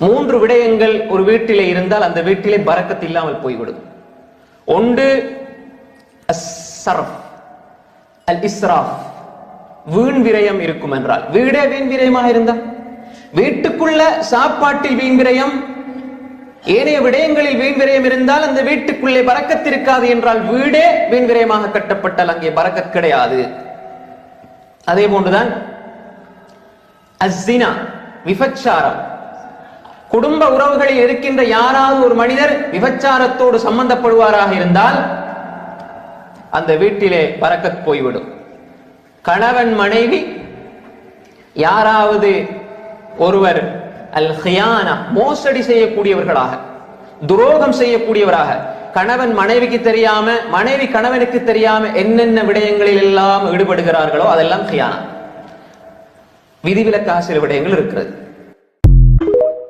மூன்று விடயங்கள் ஒரு வீட்டிலே இருந்தால் அந்த வீட்டிலே பரக்கத் இல்லாமல் போய்விடும். ஒன்று அஸ்ஸர்ஃப், அல் இஸ்ராஃப், வீண் விரயம் இருக்கும் என்றால், வீடே வீண் விரயமாக இருந்தால், வீட்டுக்குள்ள சாப்பாட்டில் வீண் விரயம், ஏனைய விடயங்களில் வீண் விரயம் இருந்தால் அந்த வீட்டுக்குள்ளே பரக்கத் இருக்காது என்றால், வீடே வீண் விரயமாக கட்டப்பட்டால் அங்கே பரக்கத் கிடையாது. அதே போன்றுதான் அஸ்ஸினா, விபச்சாரம். குடும்ப உறவுகளில் இருக்கின்ற யாராவது ஒரு மனிதர் விபச்சாரத்தோடு சம்பந்தப்படுவாராக இருந்தால் அந்த வீட்டிலே பரக்கத் போய்விடும். கணவன் மனைவி யாராவது ஒருவர் அல் ஹியானா, மோசடி செய்யக்கூடியவர்களாக, துரோகம் செய்யக்கூடியவராக, கணவன் மனைவிக்கு தெரியாம, மனைவி கணவனுக்கு தெரியாம என்னென்ன விடயங்களில் எல்லாம் ஈடுபடுகிறார்களோ அதெல்லாம் ஹியானா. விதிவிலக்காக சில விடயங்கள் இருக்கிறது.